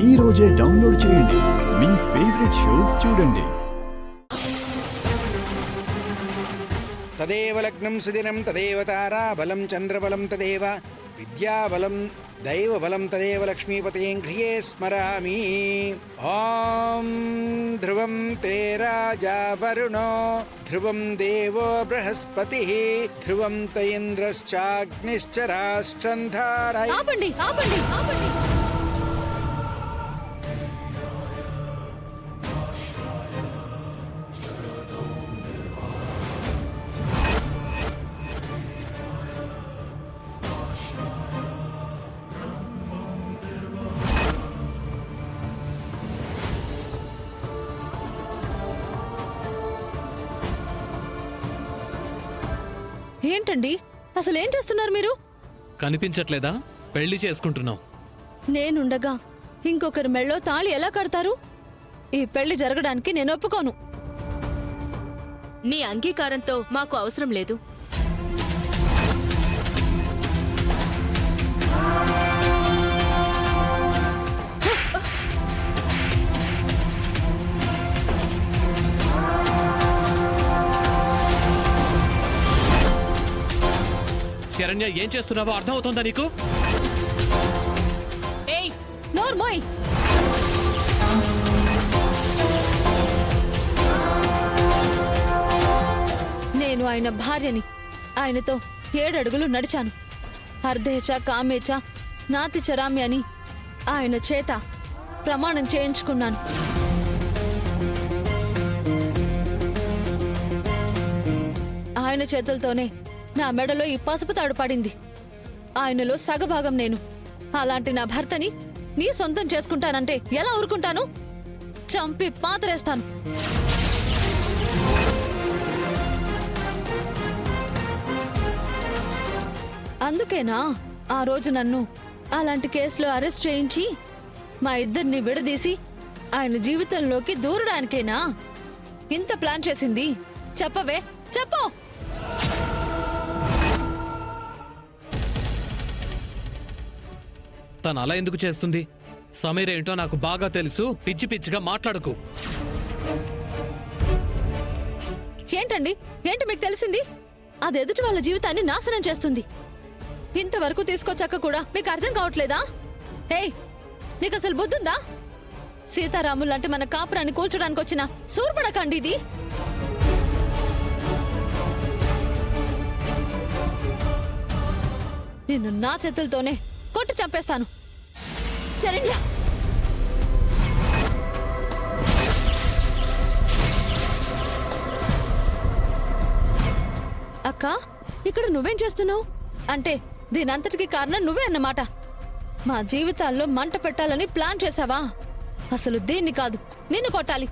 ఈ రోజే డౌన్లోడ్ చేయండి. మీ ఫేవరెట్ షోస్ చూడండి. తదేవ లగ్నం సుదినం తదేవ తారాబలం చంద్రబలం తదేవ విద్యాబలం దైవబలం తదేవ లక్ష్మీపతయేం హ్రియే స్మరామి. ఓం ధ్రువం తే రాజా వరుణో ధ్రువం దేవో బృహస్పతిః ధ్రువం త ఇంద్రశ్చాగ్నిశ్చ రాష్ట్రం ధారయ. ఆపండి ఆపండి ఆపండి. ఏంటండి అసలు ఏం చేస్తున్నారు మీరు? కనిపించట్లేదా? పెళ్లి చేసుకుంటున్నావు. నేనుండగా ఇంకొకరి మెళ్ళో తాళి ఎలా కడతారు? ఈ పెళ్లి జరగడానికి నేను ఒప్పుకోను. నీ అంగీకారంతో మాకు అవసరం లేదు. శరణ్య, ఏం చేస్తున్నావో అర్థమవుతుందా నీకు? ఏయ్, నోర్మోయ్. నేను ఆయన భార్యని. ఆయనతో 7 అడుగులు నడిచాను. అర్ధేచ కామేచ నాతి చరామి అని ఆయన చేత ప్రమాణం చేయించుకున్నాను. ఆయన చేతులతోనే నా మెడలో ఈ పసుపు తాడు పడింది. ఆయనలో సగభాగం నేను. అలాంటి నా భర్తని నీ సొంతం చేసుకుంటానంటే ఎలా ఊరుకుంటాను? చంపి పాతరేస్తాను. అందుకేనా ఆ రోజు నన్ను అలాంటి కేసులో అరెస్ట్ చేయించి మా ఇద్దరిని విడదీసి ఆయన జీవితంలోకి దూరడానికేనా ఇంత ప్లాన్ చేసింది? చెప్పవే, చెప్పు. తను అలా ఎందుకు చేస్తుంది? సమీర ఏంటో నాకు బాగా తెలుసు. పిచ్చి పిచ్చిగా మాట్లాడకు. ఏంటండి, ఏంటి మీకు తెలిసింది? అది ఎదుటి వాళ్ళ జీవితాన్ని నాశనం చేస్తుంది. ఇంతవరకు తీసుకొచ్చాక కూడా మీకు అర్థం కావట్లేదా? ఏయ్, నీకు అసలు బుద్ధుందా? సీతారాములు అంటే మన కాపురాన్ని కూల్చడానికి వచ్చిన సూర్పడకండి ఇది. నిన్ను నా చేతులతోనే కొట్టి చంపేస్తాను. శరణ్య, అక్క, ఇక్కడ నువ్వేం చేస్తున్నావు? అంటే దీనంతటికి కారణం నువ్వే అన్నమాట. మా జీవితాల్లో మంట పెట్టాలని ప్లాన్ చేసావా? అసలు దీన్ని కాదు, నిన్ను కొట్టాలి.